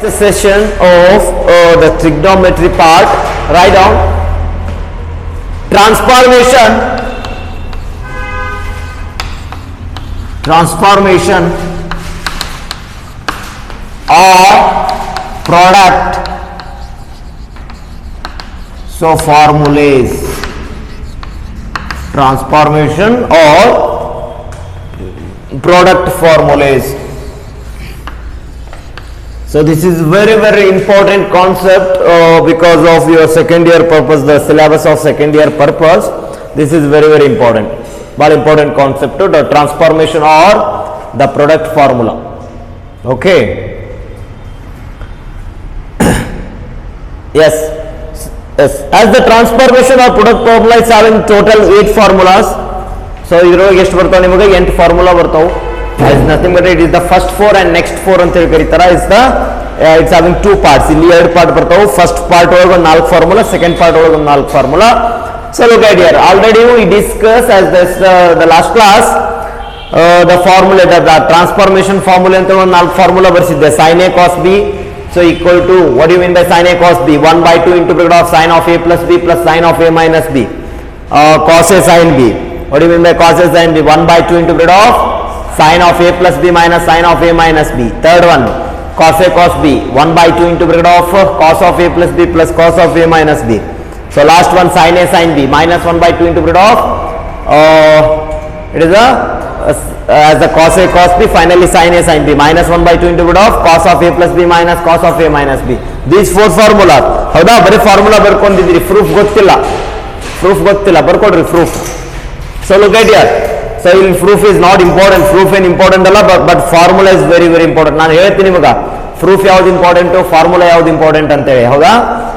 The session of the trigonometry part. Write down transformation or product. So formulas, transformation or product formulas. So this is very important concept because of your second year purpose, the syllabus of second year purpose. This is very important. Very important concept to the transformation or the product formula. Okay. Yes. As the transformation or product formula is having total 8 formulas. So idrolage ಎಷ್ಟು ಬರ್ತಾವೆ ನಿಮಗೆ 8 formula ಬರ್ತಾವೆ. Is nothing but it is the first 4 and next 4 ಅಂತ ಹೇಳಿ ಕರೀತಾರ. is the it's having 2 parts. ಇಲ್ಲಿ 2 part ಬರ್ತಾವೆ. First part ಒಳಗೆ 4 ಫಾರ್ಮುಲಾ, ಸೆಕೆಂಡ್ ಪಾರ್ಟ್ ಒಳಗೆ 4 formula. So look at here. Already we discussed as this the last class the formula, the transformation formula ಅಂತ ಒಂದು 4 formula ಬರ್ಸಿದ್ದೆ. sin a cos b so equal to, what do you mean by sin a cos b? 1 by 2 into bracket of sin of a plus b plus sin of a minus b. Cos a sin b. What do you mean by cos a sin b? 1 by 2 into bracket of sin of a plus b minus sin of a minus b. Third one, cos a cos b. 1 by 2 into bracket of cos of a plus b plus cos of a minus b. So last one, sin a sin b minus 1 by 2 into bracket of it is as the cos a cos b, finally sin a sin b minus 1 by 2 into bracket of cos of a plus b minus cos of a minus b. These 4 formula. ಹೌದಾ? ಬರೀ formula ಬರ್ಕೊಂಡಿದ್ದೀರಿ, proof ಗೊತ್ತಿಲ್ಲ ಬರ್ಕೊಡ್ರಿ proof. So look at here. So proof is not important, proof ಏನು important ಅಲ್ಲ, but formula is very important. ನಾನು ಹೇಳ್ತೀನಿ ನಿಮಗೆ proof ಯಾವ್ದು important, formula ಯಾವ್ದು ಇಂಪಾರ್ಟೆಂಟ್ ಅಂತೇಳಿ. ಹೌದಾ?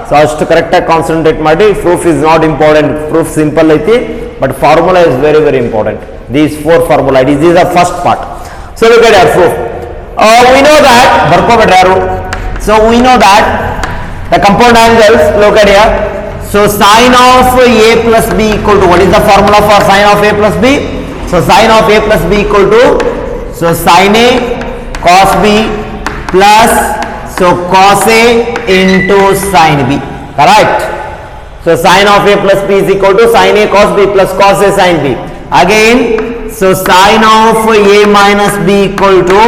ಸೊ ಅಷ್ಟು ಕರೆಕ್ಟಾಗಿ ಕಾನ್ಸಂಟ್ರೇಟ್ ಮಾಡಿ. Proof is not important, proof simple ಐತಿ, but formula is very important. These 4 formula, it is the first part. So look at your proof. We know that, ಬರ್ಕೋಬೇಡ್ರಿ ಯಾರು. So we know that the compound angles, look at here. So sin of a plus b equal to, what is the formula for sin of a plus b? So sin of a plus b equal to, so sin a cos b plus so cos a into sin b, correct? So sin of a plus b is equal to sin a cos b plus cos a sin b. Again, so sin of a minus b equal to,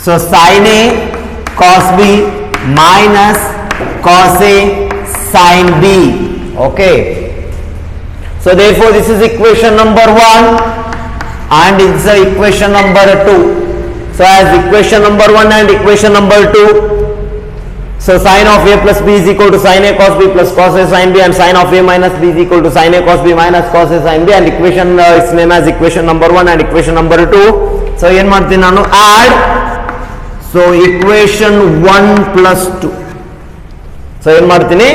so sin a cos b minus cos a sin b. Okay. So therefore this is equation number 1 and it's equation number 2. So as equation number 1 and equation number 2, so sin of a plus b is equal to sin a cos b plus cos a sin b, and sin of a minus b is equal to sin a cos b minus cos a sin b, and equation is named as equation number 1 and equation number 2. So ಏನು ಮಾಡ್ತೀನಿ ನಾನು, add, so equation 1 plus 2. So ಏನು ಮಾಡ್ತೀನಿ,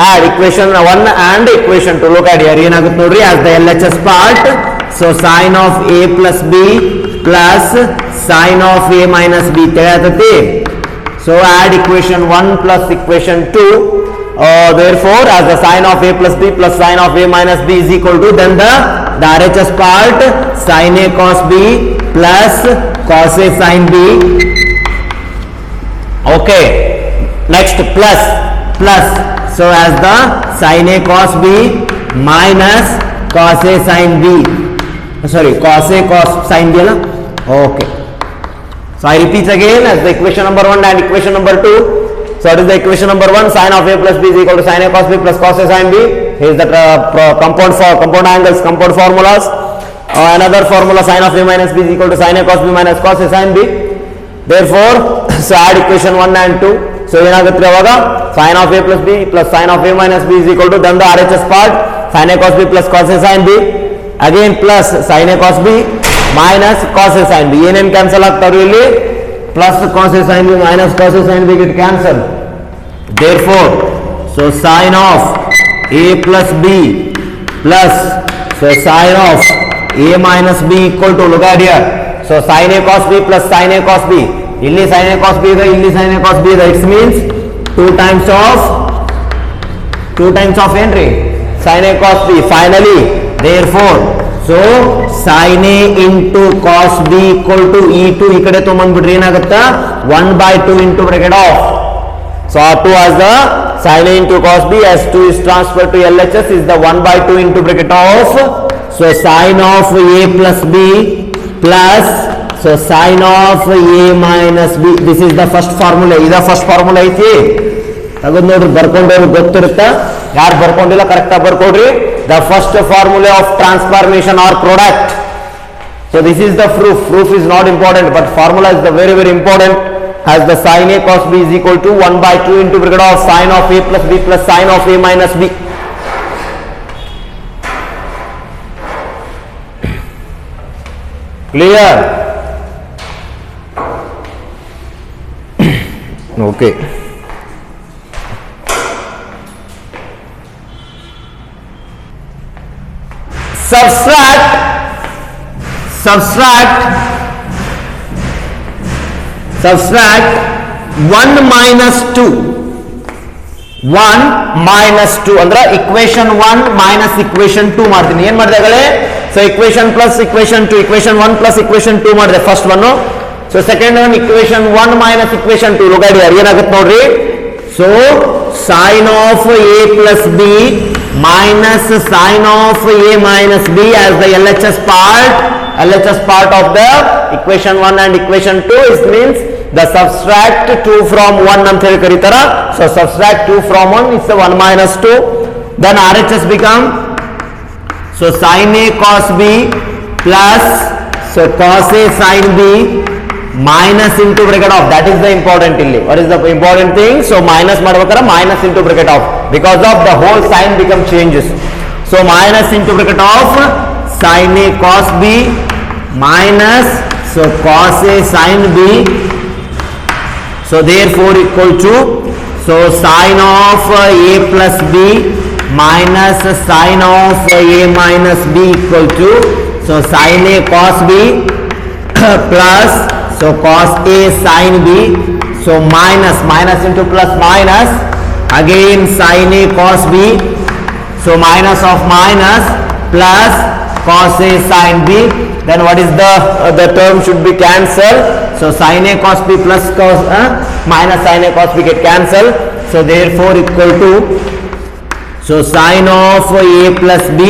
add equation 1 and equation 2. Look at here, ಏನಾಗುತ್ತೆ ನೋಡ್ರಿ, as the LHS part, so sin of a plus b plus sin of a minus b ತಿಳಿಯತೈತಿ. So add equation 1 plus equation 2. Therefore as the sin of a plus b plus sin of a minus b is equal to, then the RHS part sin a cos b plus cos a sin b. Okay, next plus. So as the sin a cos b minus cos a sin b, sorry, cos a cos sin b, okay. So I repeat again, as the equation number 1 and equation number 2. So what is the equation number 1? Sin of a plus b is equal to sin a cos b plus cos a sin b. Here is the compound angles, compound formulas. Another formula, sin of a minus b is equal to sin a cos b minus cos a sin b. Therefore so add equation 1 and 2. So ಏನಾಗುತ್ತೆ ಅವಾಗ, sin of a plus b plus sin of a minus b is equal to, then the RHS part sin a cos b plus cos a sin b, again plus sin a cos b minus cos a sin b. ಏನೇನು cancel ಆಗ್ತಾವ್ರಿ ಇಲ್ಲಿ, plus cos a sin b minus cos a sin b get cancel. Therefore so sin of a plus b plus so sin of a minus b equal to, look at here, so sin a cos b plus sin a cos b. ಇಲ್ಲಿ sin a cos b ಇದೆ, ಇಲ್ಲಿ sin a cos b ಇದೆ. It means 2 times of ಏನ್ರಿ sin a cos b. Finally therefore so sin a into cos b equal to e2 ಈ ಕಡೆ ತೊಗೊಂಡ್ಬಿಟ್ರೆ ಏನಾಗುತ್ತಾ 1/2 into bracket of. So R2 has the sin a into cos b, as 2 is transferred to LHS is the 1/2 into bracket of. So sin of a plus b plus, so sin of a minus b. This is the first formula. ಇದ first formula ಐತಿ, ತಗೊಂಡ್ ನೋಡ್ರಿ, ಬರ್ಕೊಂಡವ್ರು ಗೊತ್ತಿರುತ್ತಾ, ಯಾರು ಬರ್ಕೊಂಡಿಲ್ಲ correct ಆಗಿ ಬರ್ಕೊಡ್ರಿ. The first formula of transformation or product. So this is the proof. Proof is not important, but formula is the very very important. Has the sin a cos b is equal to 1/2 into bracket of sin of a plus b plus sin of a minus b. Clear? Okay. Subtract 1 minus 2. 1 minus 2 ಅಂದ್ರೆ equation 1 minus equation 2 ಮಾಡ್ತೀನಿ. ಏನ್ ಮಾಡಿದಾಗಲೇ? So equation plus equation 2, equation 1 plus equation 2 ಮಾಡಿದೆ first one. So second one equation 1 minus equation 2 ಲೋಗಾಡಿ ಏನಾಗುತ್ತೆ ನೋಡ್ರಿ. So sin of a plus b minus sin of a minus b as the LHS part of the equation 1 and equation 2 is means the subtract 2 from 1 ಅಂತ ಹೇಳಿ ಕರೀತಾರ. So subtract 2 from 1 is 1 minus 2. Then RHS become, so sin a cos b plus, so cos a sin b minus into bracket of, that is the important illi. What is the important thing? So minus ಮಾಡ್ಬೇಕಾದ್ರೆ minus into bracket of, because of the whole sign become changes. So minus into bracket of sin a cos b minus, so cos a sin b, so therefore equal to, so sin of a plus b minus sin of a minus b equal to, so sin a cos b plus, so cos a sin b, so minus into plus minus, again sin a cos b, so minus of minus plus cos a sin b. Then what is the term should be cancelled. So sin a cos b plus cos minus sin a cos b get cancelled. So therefore equal to, so sin of a plus b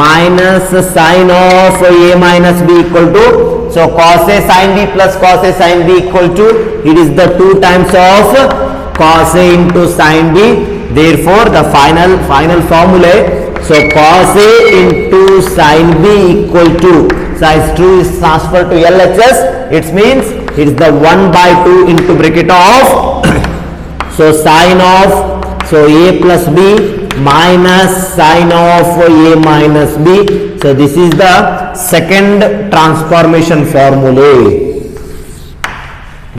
minus sin of a minus b equal to, so cos a sin b plus cos a sin b equal to, it is the 2 times of cos a into sin b. Therefore the final formula, so cos a into sin b equal to, so as 2 is transferred to LHS, it means it is the 1/2 into bracket of, so sin of, so a plus b minus sin of a minus b. So this is the second transformation formula.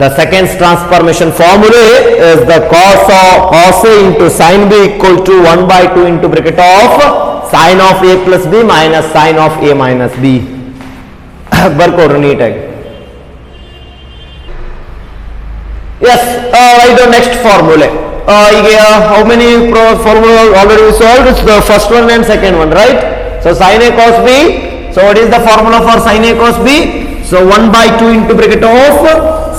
The second transformation formula is the cos a into sin b equal to 1/2 into bracket of sin of a plus b minus sin of a minus b. ಬರ್ಕೊಡ್ರಿ ನೀಟಾಗಿ. Yes, write the next formula. How many formula already we solved? It's the first one and second one, right? So sin a cos b. So what is the formula for sin a cos b? So 1/2 into bracket of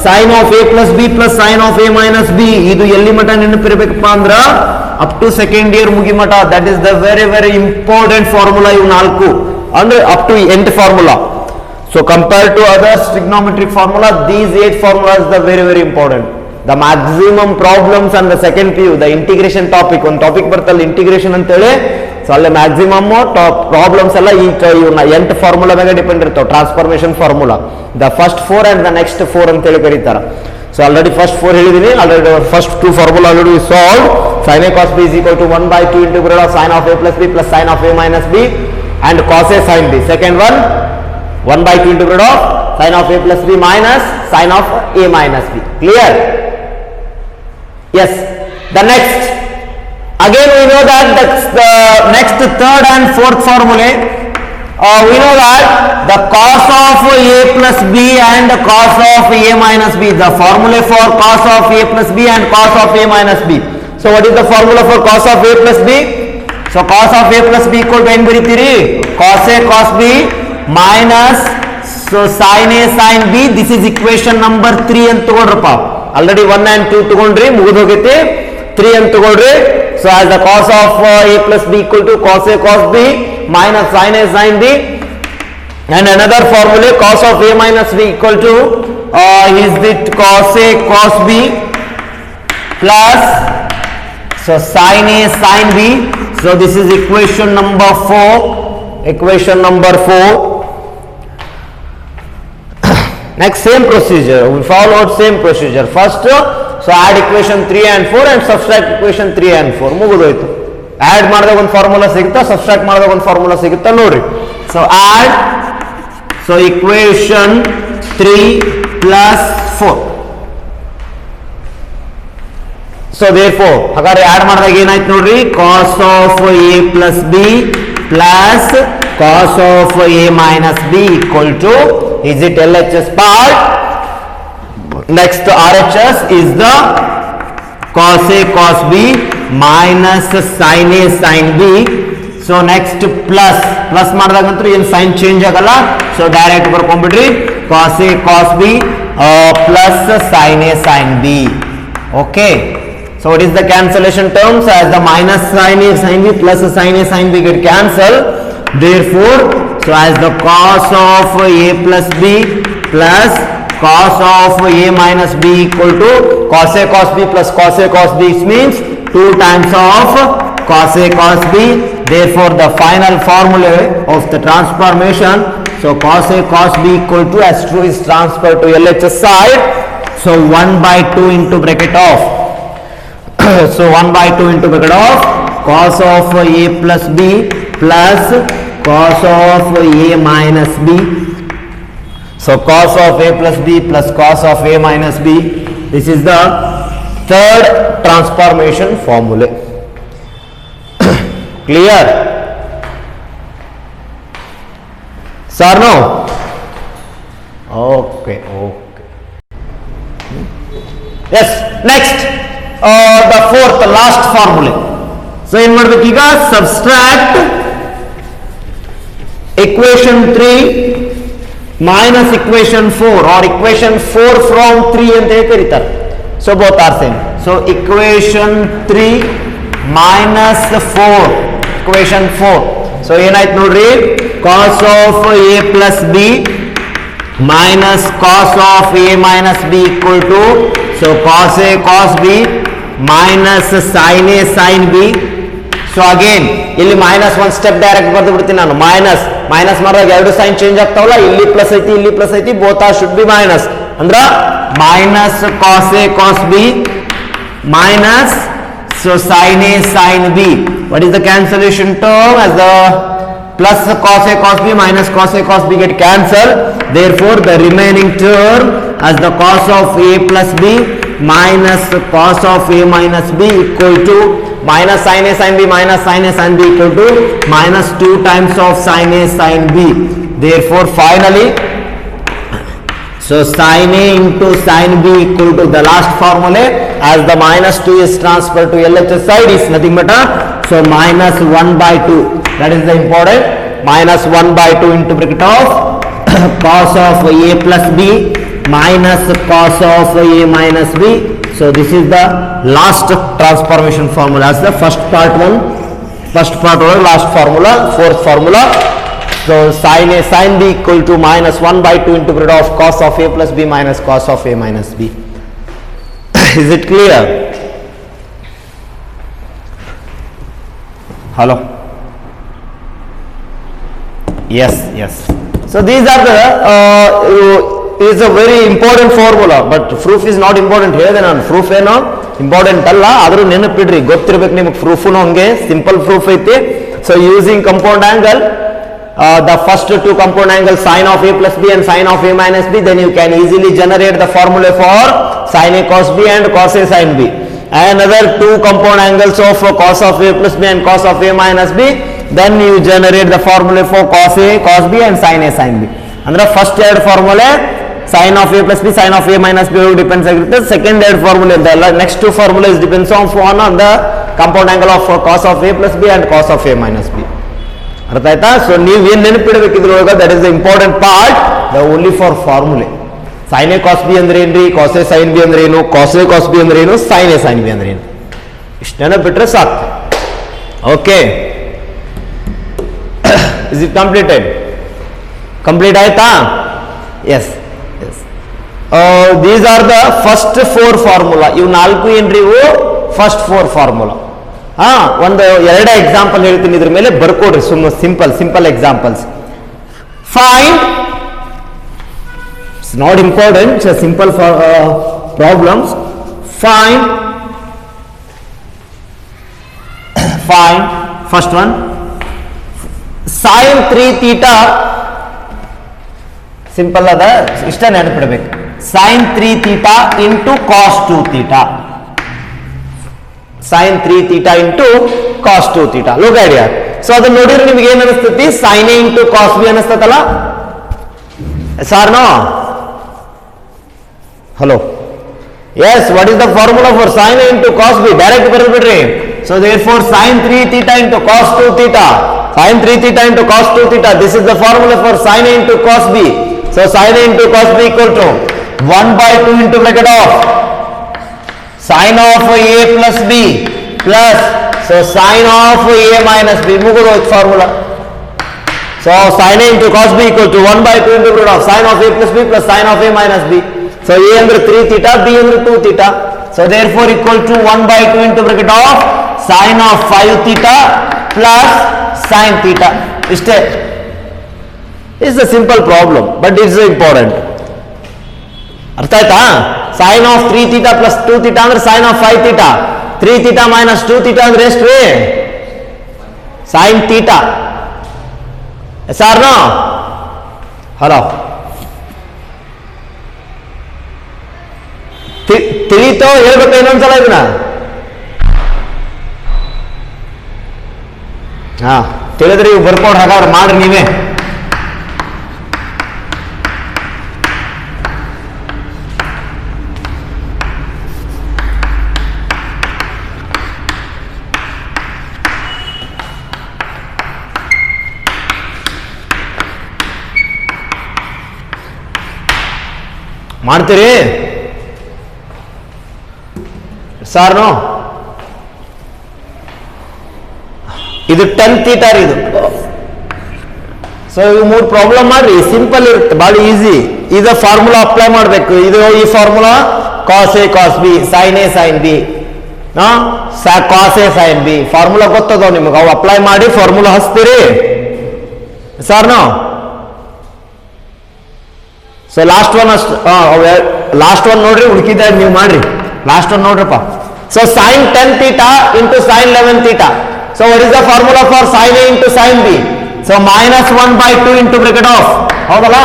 sin of a plus b plus sin of a minus b. ಇದು ಎಲ್ಲಿ ಮಟ ನೆನಪಿರಬೇಕಪ್ಪ ಅಂದ್ರ up to second year ಮುಗಿ ಮಟ. That is the very very important formula. ಇವು 4 ಅಂದ್ರೆ up to 8 formula. So compared to other trigonometric formula, these 8 formulas are very very important. The maximum problems on the second PU, the integration topic, one topic ಬರ್ತಲ್ಲ integration ಅಂತ ಹೇಳಿ, so ಅಲ್ಲಿ maximum problems ಎಲ್ಲ ಈ 8 formula ಮೇಲೆ depend ಇರ್ತಾವೆ. Transformation formula, the first 4 and the next 4 ಅಂತ ಹೇಳಿ ಕರೀತಾರೆ. ಸೊ ಆಲ್ರೆಡಿ ಫಸ್ಟ್ 4 ಹೇಳಿದೀನಿ. Already first 2 formula already solve. sin a cos b is equal to 1/2 into bracket of sin of a plus b plus sin of a minus b and cos a sin b. Second one 1/2 into bracket of sin of a plus b minus sin of a minus b. Clear? Yes. The next, again we know that the next third and fourth formula, we know that the cos of a plus b and the cos of a minus b, the formula for cos of a plus b and cos of a minus b. So what is the formula for cos of a plus b? So cos of A plus B equal to ಹೆಂಗ್ ಬರೀತೀರಿ cos A cos b minus so sin a sin b this is equation number 3 ಅಂತ ತಗೊಳ್ರಪ್ಪ already 1 and 2 ತಗೊಂಡ್ರಿ ಮುಗಿದು ಹೋಗೈತಿ 3 ಅಂತ ತಗೊಳ್ರಿ so as the cos of A plus B equal to cos A cos B minus sin a sin b and another formula cos of a minus b equal to is it cos a cos b plus so sin a sin b so this is equation number 4 next same procedure we followed same procedure first so add equation 3 and 4 and subtract equation 3 and 4 ಮುಗಿದೋಯ್ತು add ಮಾಡಿದಾಗ ಒಂದು formula ಸಿಗುತ್ತಾ subtract ಮಾಡಿದಾಗ ಒಂದು formula ಸಿಗುತ್ತಾ ನೋಡ್ರಿ so add so equation 3 plus 4 so therefore ಹಾಗಾದ್ರೆ add ಮಾಡಿದಾಗ ಏನಾಯ್ತು ನೋಡ್ರಿ cos of a plus b plus cos of a minus b equal to is it LHS part next RHS is the cos a cos b minus sin a sin b so next plus ಮಾಡಿದಾಗಂತೂ ಏನು sin change ಆಗಲ್ಲ so direct ಬರ್ಕೊಂಡ್ಬಿಡ್ರಿ cos a cos b plus sin a sin b okay so what is the cancellation terms as the minus sin a sin b plus sin a sin b get cancelled therefore so as the cos of a plus b plus cos of a minus b equal to cos a cos b plus cos a cos b means 2 times of cos a cos b therefore the final formula of the transformation so cos a cos b equal to as 2 is transferred to LHS side so 1 by 2 into bracket of so 1 by 2 into bracket of cos of a plus b plus cos of a minus b so cos of a plus b plus cos of a minus b this is the third transformation formula clear sir no okay yes next the fourth last formula so in ಮಾಡಬೇಕು ಈಗ subtract equation 3 minus equation 4 or equation 4 from 3 ಅಂತ ಕರೀತಾರೆ so both are same so equation 3 minus 4 equation 4 so ಏನಾಯ್ತು ನೋಡ್ರಿ cos of a plus b minus cos of a minus b equal to so cos a cos b minus sin a sin b so again ಇಲ್ಲಿ minus ಒಂದು step direct ಬರ್ದು ಬಿಡ್ತೀನಿ ನಾನು minus ಮಾಡಿದಾಗ ಎರಡು sign change ಆಗ್ತಾವಲ್ಲ ಇಲ್ಲಿ plus ಐತಿ both are should be minus ಅಂದ್ರ minus cos a cos b minus so sin a sin b what is the cancellation term as the plus cos a cos b minus cos a cos b get cancelled therefore the remaining term as the cos of a plus b minus cos of a minus b equal to minus sin a sin b minus sin a sin b equal to minus 2 times of sin a sin b therefore finally so sin a into sin b equal to the last formula as the minus 2 is transferred to LHS side is nothing but so minus 1 by 2 that is the important minus 1 by 2 into bracket of cos of a plus b minus cos of a minus b so this is the last transformation formula as the first part one last formula fourth formula so sin a sin b equal to minus 1 by 2 into bracket of cos of a plus b minus cos of a minus b is it clear hello yes so these are the is a very important formula but proof is not important ಹೇಳಿದೆ ನಾನು proof ಏನೋ important ಅಲ್ಲ ಆದರೂ ನೆನಪಿಡ್ರಿ ಗೊತ್ತಿರಬೇಕು ನಿಮಗೆ proof ನು ಹಂಗೆ simple proof ಐತಿ so using compound angle the first two compound angles sin of a plus b and sin of a minus b then you can easily generate the formula for sin a cos b and cos a sin b and another two compound angles of cos of a plus b and cos of a minus b then you generate the formula for cos a cos b and sin a sin b ಅಂದ್ರೆ first ಎರಡು ಫಾರ್ಮುಲೆ sin of a plus b sin of a minus b depends ಆಗಿರುತ್ತೆ second ಎರಡು formulae ಇದೆ ಅಲ್ಲ next two formulas depends on the compound angle of cos of A plus B and cos of A minus B. ಅರ್ಥ ಆಯ್ತಾ? So ನೀವು ಏನ್ ನೆನಪಿಡಬೇಕು ಇದ್ರೊಳಗೆ, that is the important part, the only four formulae. Sine A cos B ಅಂದ್ರೆ ಏನ್ರಿ, ಕಾಸ್ a sin B ಅಂದ್ರೆ ಏನು, ಕಾಸ್ ಎ ಕಾಸ್ ಬಿ ಅಂದ್ರೆ ಏನು, ಸೈನ್ ಎ ಸೈನ್ ಬಿ ಅಂದ್ರೆ ಏನು, ಇಷ್ಟು ನೆನಪಿಟ್ರೆ ಸಾಕು. Okay, is it completed? Complete ಆಯ್ತಾ? Yes yes. These are the first 4 formula. ಇವು 4 ಏನ್ರಿ, ಇವು ಫಸ್ಟ್ 4 ಫಾರ್ಮುಲಾ. ಒಂದು 2 ಎಕ್ಸಾಂಪಲ್ ಹೇಳ್ತೀನಿ, ಇದ್ರ ಮೇಲೆ ಬರ್ಕೊಡ್ರಿ ಸುಮ್ಮನೆ simple examples. Find, it's not important, simple problems. Find first one, sin 3 theta. Simple ಅದ, ಇಷ್ಟ ನೆನಪಿಡಬೇಕು. sin 3 theta into cos 2 theta. sin 3 theta into cos 2 theta. ಲೋಕ ಐಡಿಯಾ. ಸೊ ಅದನ್ನ ನೋಡಿದ್ರೆ ನಿಮ್ಗೆ ಏನ್ ಅನಿಸ್ತತಿ? sin a into cos b ಅನಿಸ್ತತಲ್ಲ? Sir no? Hello, yes. What is the formula for sin a into cos b? Direct ಬರೆದ್ಬಿಡ್ರಿ. So therefore sin 3 theta into cos 2 theta, sin 3 theta into cos 2 theta, this is the formula for sin a into cos b. So sin a into cos b equal to 1 by 2 into bracket of sin of a plus b plus, so sin of a minus b. ಮುಗಿದು formula. So sin a into cos b equal to 1 by 2 into bracket of sin of a plus b plus sin of a minus b. So a ಅಂದ್ರೆ 3 theta, b ಅಂದ್ರೆ 2 theta. So therefore equal to 1 by 2 into bracket of sin of 5 theta plus sin theta. ಇಷ್ಟೇ. It's a simple problem, but it's important. ಅರ್ಥ ಆಯ್ತಾ? sin of 3 theta plus 2 theta ಅಂದ್ರೆ sin of 5 theta. 3 theta minus 2 theta ಅಂದ್ರೆ ಎಷ್ಟು ರೀ? sin theta. Sir no? Hello, ತಿಳಿತೋ? ಹೇಳ್ಬೇಕು ಇನ್ನೊಂದ್ಸಲ ಇದನ್ನ. ತಿಳಿದ್ರಿ, ಇವು ಬರ್ಕೊಂಡು ಹಾಗಾದ್ರೆ ಮಾಡ್ರಿ ನೀವೇ. ಮಾಡ್ತೀರಿ ಸಾರ್ ನೋ? ಇದು 10 ಥೀಟಾ ರೀ ಇದು. ಸೊ ಇವು 3 ಪ್ರಾಬ್ಲಮ್ ಮಾಡ್ರಿ, ಸಿಂಪಲ್ ಇರುತ್ತೆ, ಭಾಳ ಈಸಿ. ಇದು ಫಾರ್ಮುಲಾ ಅಪ್ಲೈ ಮಾಡಬೇಕು. ಇದು ಈ formula cos A cos b, sin a sin b, cos a sin b formula ಗೊತ್ತದ ನಿಮಗೆ. ಅವು ಅಪ್ಲೈ ಮಾಡಿ ಫಾರ್ಮುಲಾ ಹಚ್ತೀರಿ sir no? So last one ನೋಡ್ರಿ, ಉಳ್ಕಿದಾಗ ನೀವು ಮಾಡ್ರಿ. ಲಾಸ್ಟ್ ಒನ್ ನೋಡ್ರಪ್ಪ. So sin 10 theta into sin 11 theta. So what is the formula for sin a into sin b? So minus 1 by 2 into bracket of, ಹೌದಲ್ಲ?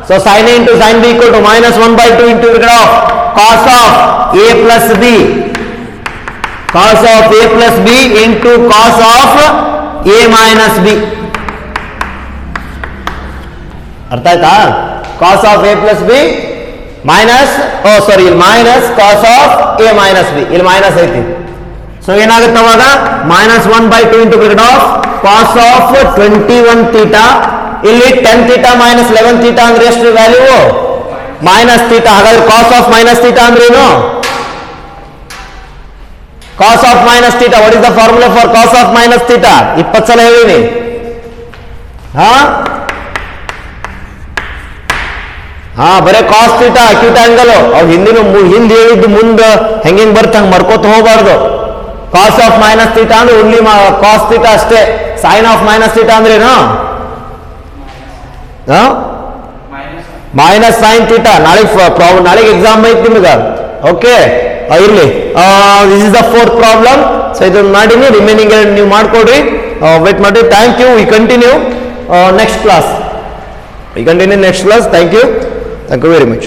So sin a into sin b equal to minus 1 by 2 into bracket of cos of a plus b, cos of a plus b into cos of a minus b. ಅರ್ಥ ಆಯ್ತಾ? cos of a plus b minus, minus cos of a minus b. ಇಲ್ಲಿ minus ಐತಿ. So ಏನಾಗುತ್ತೆ ಅವಾಗ? minus 1 by 2 into bracket of cos of 21 theta. ಇಲ್ಲಿ 10 theta minus 11 theta ಅಂದ್ರೆ ಎಷ್ಟು value? Minus theta. ಹಾಗಾದ್ರೆ cos of minus theta ಅಂದ್ರೆ ಏನು? cos of minus theta. what is the formula for cos of minus theta? 20 ಸಲ ಹೇಳಿನಿ. ಬರೇ cos theta acute angle. ಅವ್ ಹಿಂದೆ ಹೇಳಿದ್ದು ಮುಂದೆ ಹೆಂಗೆ ಬರ್ತ ಹಂಗೆ ಮರ್ಕೋತ ಹೋಗಬಾರ್ದು. ಕಾಸ್ ಆಫ್ ಮೈನಸ್ ಥೀಟಾ ಅಂದ್ರೆ ಓನ್ಲಿ ಕಾಸ್ ಥೀಟಾ ಅಷ್ಟೇ. ಸೈನ್ ಆಫ್ ಮೈನಸ್ ಥೀಟಾ ಅಂದ್ರೆ ಏನು? Minus sine theta. ನಾಳೆಗೆ ಎಕ್ಸಾಮ್ ಐತಿ ನಿಮಗೆ. ಓಕೆ, ಇರ್ಲಿ. This is the 4th problem. So ಇದನ್ನ ಮಾಡೀನಿ, ರಿಮೈನಿಂಗ್ ನೀವು ಮಾಡ್ಕೊಡ್ರಿ. ವೇಟ್ ಮಾಡಿ. Thank you. We continue next class. Thank you very much.